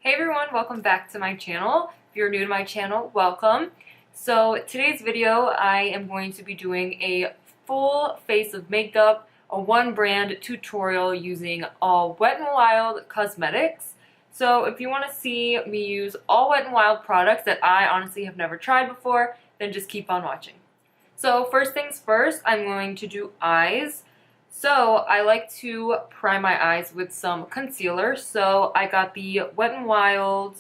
Hey everyone, welcome back to my channel. If you're new to my channel, welcome. So today's video, I am going to be doing a full face of makeup, a one brand tutorial using all Wet n Wild cosmetics. So if you want to see me use all Wet n Wild products that I honestly have never tried before, then just keep on watching. So first things first, I'm going to do eyes. So I like to prime my eyes with some concealer. So I got the Wet n Wild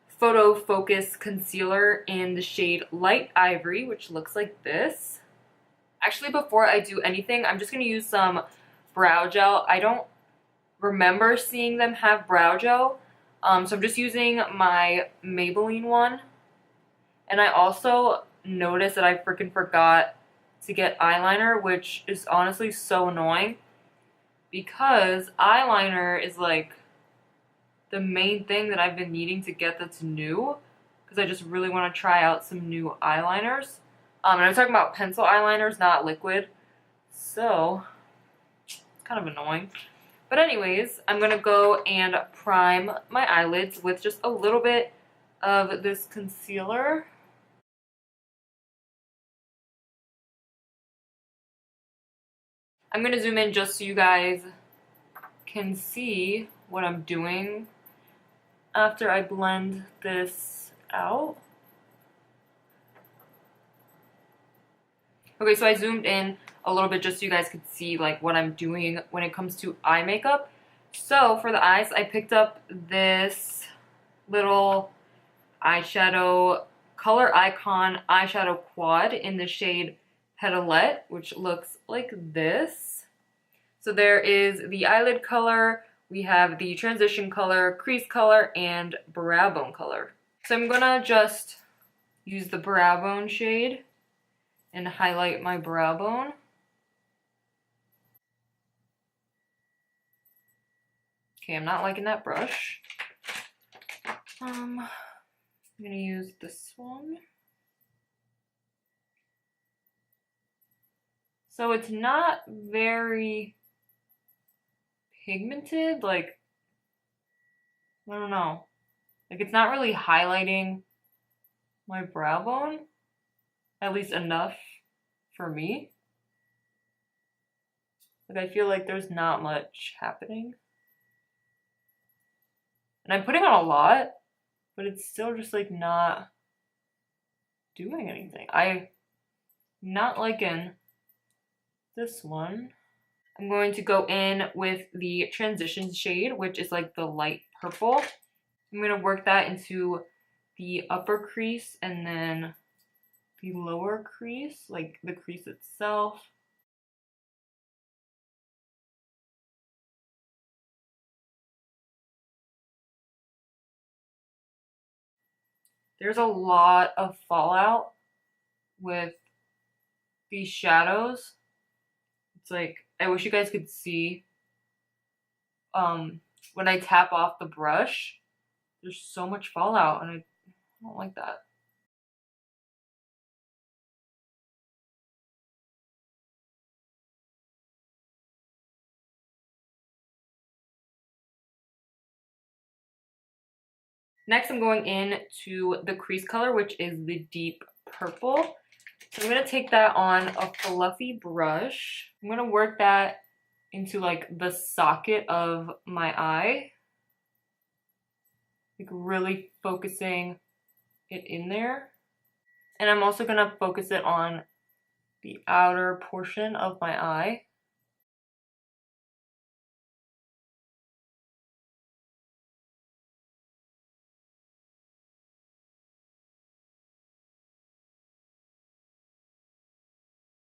Photo Focus Concealer in the shade Light Ivory, which looks like this. Actually, before I do anything, I'm just going to use some brow gel. I don't remember seeing them have brow gel, so I'm just using my Maybelline one. And I also noticed that I freaking forgot to get eyeliner, which is honestly so annoying because eyeliner is like the main thing that I've been needing to get that's new, because I just really want to try out some new eyeliners. And I'm talking about pencil eyeliners, not liquid, so it's kind of annoying. But anyways, I'm gonna go and prime my eyelids with just a little bit of this concealer. I'm going to zoom in just so you guys can see what I'm doing after I blend this out. Okay, so I zoomed in a little bit just so you guys could see like what I'm doing when it comes to eye makeup. So for the eyes, I picked up this little eyeshadow Color Icon eyeshadow quad in the shade Petalette, which looks like this. So there is the eyelid color, we have the transition color, crease color, and brow bone color. So I'm gonna just use the brow bone shade and highlight my brow bone. Okay, I'm not liking that brush. I'm gonna use this one. So it's not very pigmented, like, I don't know. Like, it's not really highlighting my brow bone, at least enough for me. Like, I feel like there's not much happening. And I'm putting on a lot, but it's still just, like, not doing anything. I'm not liking this one. I'm going to go in with the transition shade, which is like the light purple. I'm going to work that into the upper crease and then the lower crease, like the crease itself. There's a lot of fallout with these shadows. It's like, I wish you guys could see when I tap off the brush, there's so much fallout and I don't like that. Next, I'm going in to the crease color, which is the deep purple. So I'm going to take that on a fluffy brush. I'm going to work that into like the socket of my eye. Like really focusing it in there. And I'm also going to focus it on the outer portion of my eye.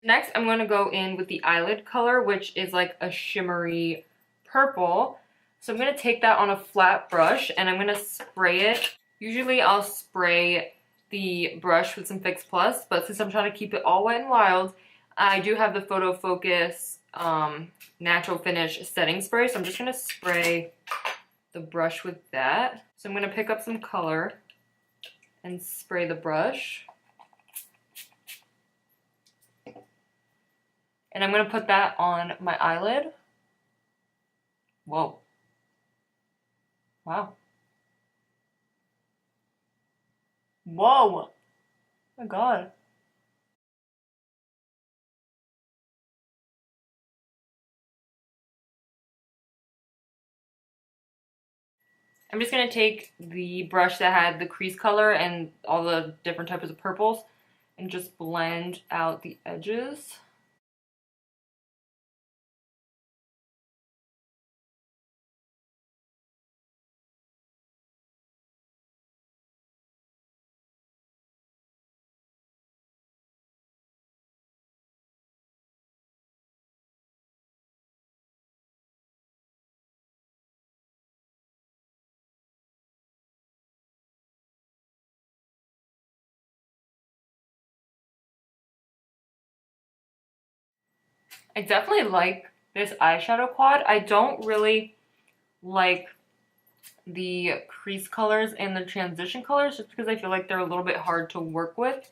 Next, I'm going to go in with the eyelid color, which is like a shimmery purple. So I'm going to take that on a flat brush and I'm going to spray it. Usually I'll spray the brush with some Fix Plus, but since I'm trying to keep it all Wet n Wild, I do have the Photo Focus Natural Finish Setting Spray. So I'm just going to spray the brush with that. So I'm going to pick up some color and spray the brush. And I'm going to put that on my eyelid. Whoa. Wow. Whoa! Oh my god. I'm just gonna take the brush that had the crease color and all the different types of purples and just blend out the edges. I definitely like this eyeshadow quad. I don't really like the crease colors and the transition colors just because I feel like they're a little bit hard to work with.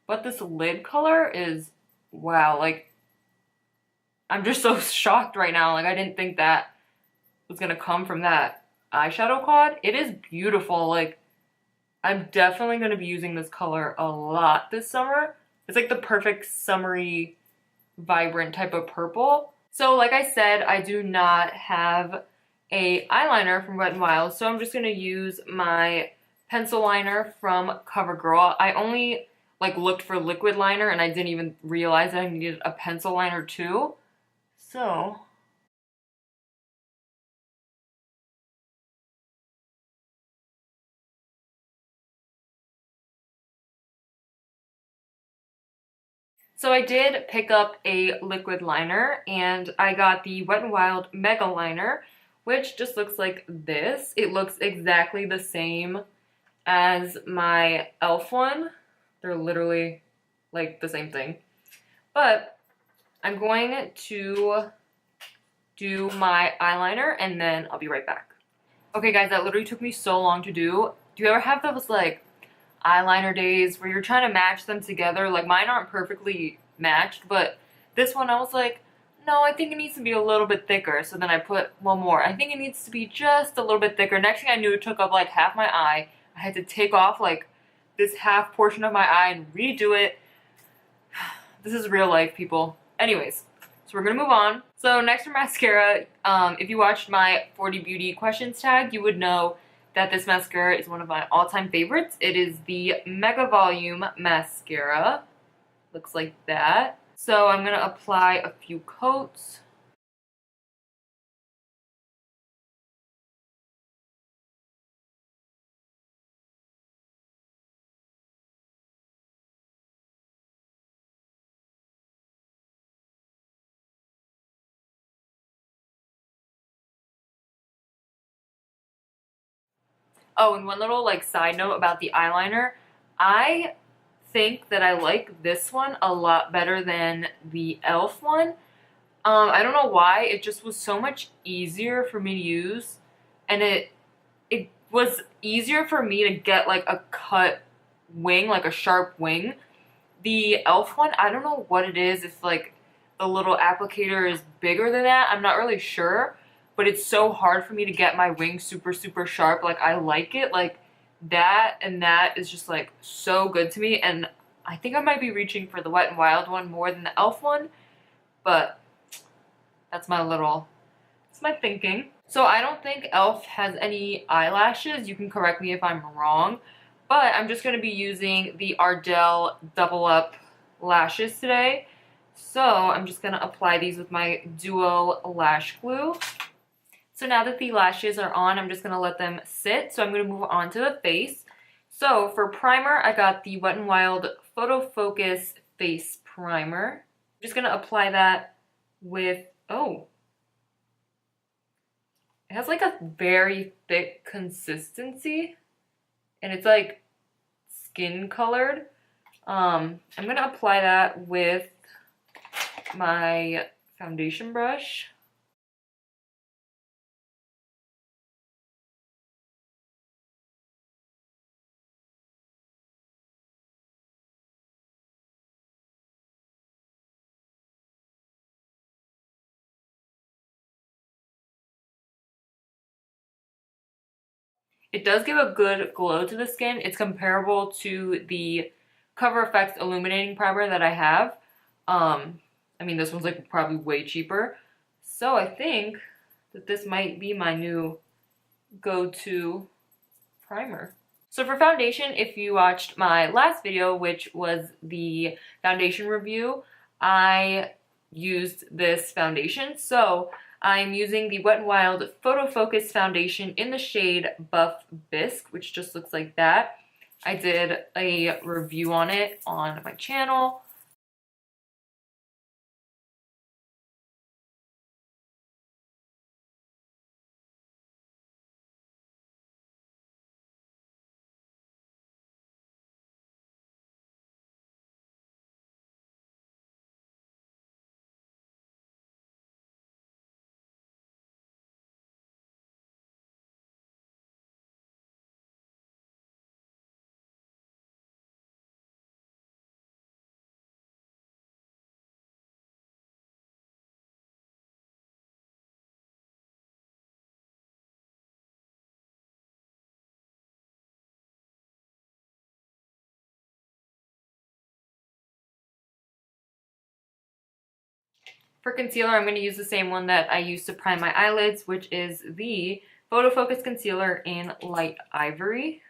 But this lid color is, wow, like, I'm just so shocked right now. Like, I didn't think that was gonna come from that eyeshadow quad. It is beautiful. Like, I'm definitely gonna be using this color a lot this summer. It's like the perfect summery, vibrant type of purple. So like I said, I do not have a eyeliner from Wet n Wild, so I'm just gonna use my pencil liner from Covergirl. I only like looked for liquid liner and I didn't even realize that I needed a pencil liner too. So I did pick up a liquid liner and I got the Wet n Wild Mega Liner, which just looks like this. It looks exactly the same as my e.l.f. one. They're literally like the same thing. But I'm going to do my eyeliner and then I'll be right back. Okay guys, that literally took me so long to do. Do you ever have those like eyeliner days where you're trying to match them together? Like mine aren't perfectly matched, but this one I was like, no, I think it needs to be a little bit thicker. So then I put one more. I think it needs to be just a little bit thicker. Next thing I knew, it took up like half my eye. I had to take off like this half portion of my eye and redo it. This is real life, people. Anyways, so we're gonna move on. So next for mascara, if you watched my 40 Beauty questions tag, you would know that this mascara is one of my all-time favorites. It is the Mega Volume Mascara. Looks like that. So I'm gonna apply a few coats. Oh, and one little like side note about the eyeliner. I think that I like this one a lot better than the e.l.f. one. I don't know why. It just was so much easier for me to use, and it was easier for me to get like a cut wing, like a sharp wing. The e.l.f. one, I don't know what it is. If like the little applicator is bigger than that, I'm not really sure. But it's so hard for me to get my wing super, super sharp. Like I like it. Like that and that is just like so good to me. And I think I might be reaching for the Wet n Wild one more than the e.l.f. one. But that's it's my thinking. So I don't think e.l.f. has any eyelashes. You can correct me if I'm wrong. But I'm just going to be using the Ardell Double Up lashes today. So I'm just going to apply these with my Duo Lash Glue. So now that the lashes are on, I'm just going to let them sit. So I'm going to move on to the face. So for primer, I got the Wet n Wild Photo Focus Face Primer. I'm just going to apply that with, oh, it has like a very thick consistency. And it's like skin colored. I'm gonna apply that with my foundation brush. It does give a good glow to the skin. It's comparable to the Cover FX Illuminating Primer that I have. I mean, this one's like probably way cheaper. So I think that this might be my new go-to primer. So for foundation, if you watched my last video, which was the foundation review, I used this foundation. So I'm using the Wet n Wild Photo Focus foundation in the shade Buff Bisque, which just looks like that. I did a review on it on my channel. For concealer, I'm going to use the same one that I used to prime my eyelids, which is the Photo Focus Concealer in Light Ivory.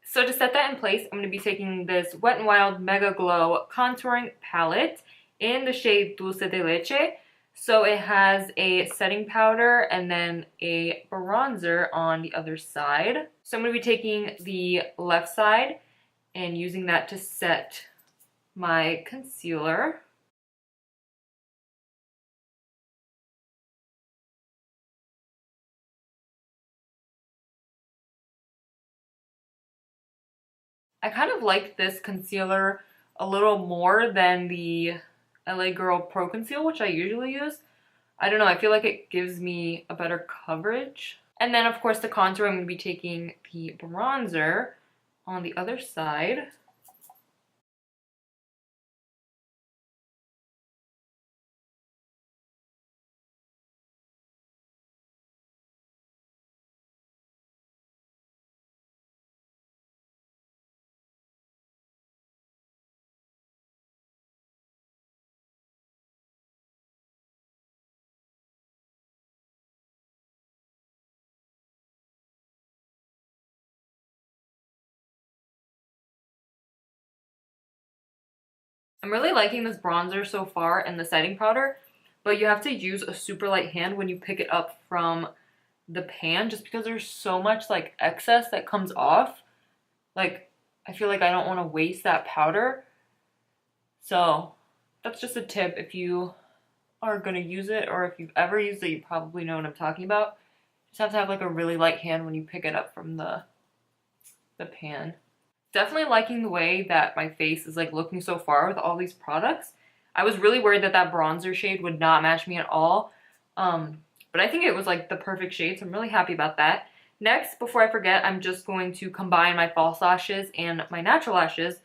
So to set that in place, I'm going to be taking this Wet n Wild Mega Glow Contouring Palette in the shade Dulce de Leche. So it has a setting powder and then a bronzer on the other side. So I'm going to be taking the left side and using that to set my concealer. I kind of like this concealer a little more than the LA Girl Pro Conceal, which I usually use. I don't know, I feel like it gives me a better coverage. And then, of course, the contour, I'm going to be taking the bronzer on the other side. I'm really liking this bronzer so far and the setting powder, but you have to use a super light hand when you pick it up from the pan just because there's so much like excess that comes off. Like, I feel like I don't want to waste that powder. So that's just a tip if you are going to use it, or if you've ever used it, you probably know what I'm talking about. Just have to have like a really light hand when you pick it up from the pan. Definitely liking the way that my face is like looking so far with all these products. I was really worried that that bronzer shade would not match me at all. But I think it was like the perfect shade, so I'm really happy about that. Next, before I forget, I'm just going to combine my false lashes and my natural lashes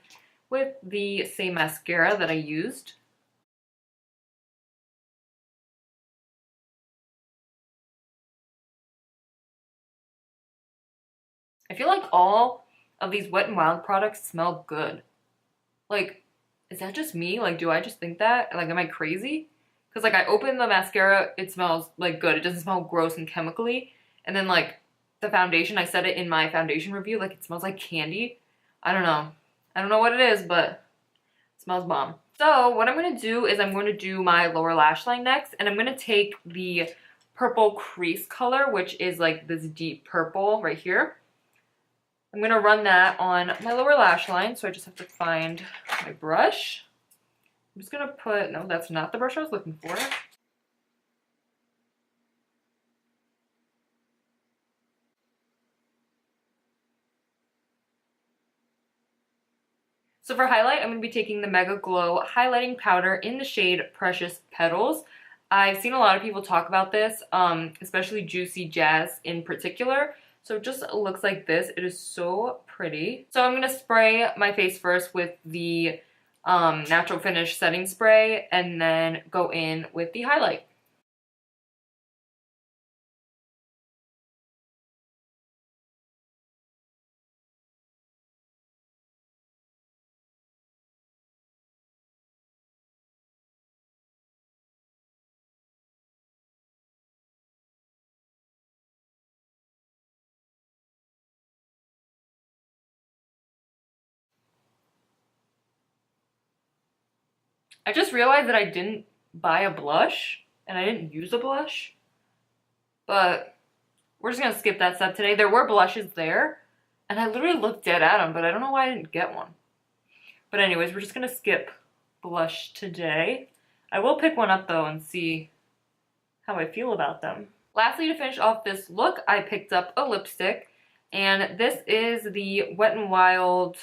with the same mascara that I used. I feel like all of these Wet n Wild products smell good. Like, is that just me? Like, do I just think that? Like, am I crazy? Because, like, I open the mascara, it smells, like, good. It doesn't smell gross and chemically. And then, like, the foundation, I said it in my foundation review, like, it smells like candy. I don't know. I don't know what it is, but it smells bomb. So, what I'm going to do is I'm going to do my lower lash line next. And I'm going to take the purple crease color, which is, like, this deep purple right here. I'm going to run that on my lower lash line, so I just have to find my brush. I'm just going to put, no, that's not the brush I was looking for. So for highlight, I'm going to be taking the Mega Glow highlighting powder in the shade Precious Petals. I've seen a lot of people talk about this, especially Juicy Jazz in particular. So it just looks like this. It is so pretty. So I'm going to spray my face first with the Natural Finish setting spray and then go in with the highlight. I just realized that I didn't buy a blush and I didn't use a blush, but we're just gonna skip that step today. There were blushes there and I literally looked dead at them, but I don't know why I didn't get one. But anyways, we're just gonna skip blush today. I will pick one up though and see how I feel about them. Lastly, to finish off this look, I picked up a lipstick, and this is the Wet n Wild,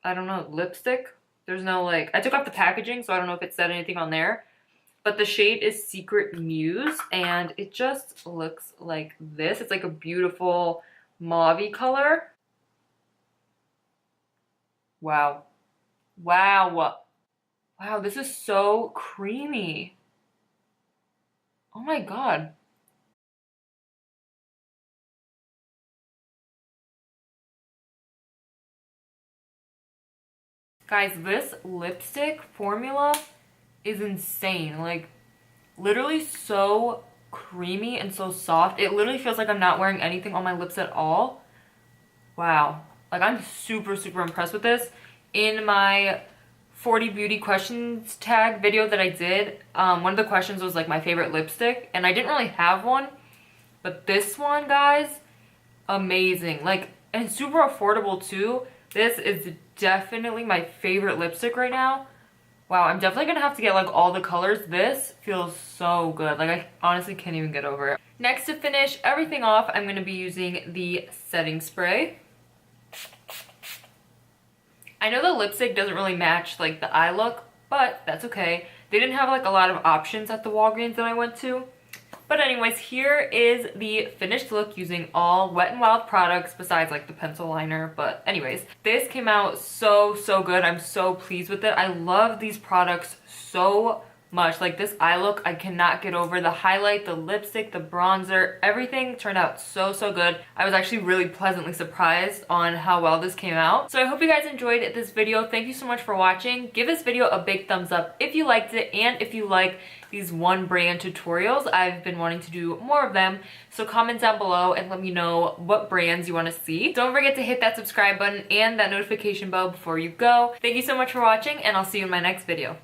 I don't know, lipstick. There's no like, I took off the packaging, so I don't know if it said anything on there. But the shade is Secret Muse, and it just looks like this. It's like a beautiful mauve-y color. Wow. Wow. Wow, this is so creamy. Oh my god. Guys, this lipstick formula is insane. Like, literally so creamy and so soft. It literally feels like I'm not wearing anything on my lips at all. Wow. Like, I'm super, super impressed with this. In my 40 beauty questions tag video that I did, one of the questions was like my favorite lipstick, and I didn't really have one, but this one, guys, amazing. Like, and super affordable too. This is definitely my favorite lipstick right now. Wow, I'm definitely gonna have to get like all the colors. This feels so good. Like, I honestly can't even get over it. Next, to finish everything off, I'm gonna be using the setting spray. I know the lipstick doesn't really match like the eye look, but that's okay. They didn't have like a lot of options at the Walgreens that I went to. But anyways, here is the finished look using all Wet n Wild products besides like the pencil liner. But anyways, this came out so, so good. I'm so pleased with it. I love these products so much. Like, this eye look, I cannot get over. The highlight, the lipstick, the bronzer, everything turned out so, so good. I was actually really pleasantly surprised on how well this came out. So I hope you guys enjoyed this video. Thank you so much for watching. Give this video a big thumbs up if you liked it, and if you like these one brand tutorials. I've been wanting to do more of them, so comment down below and let me know what brands you want to see. Don't forget to hit that subscribe button and that notification bell before you go. Thank you so much for watching, and I'll see you in my next video.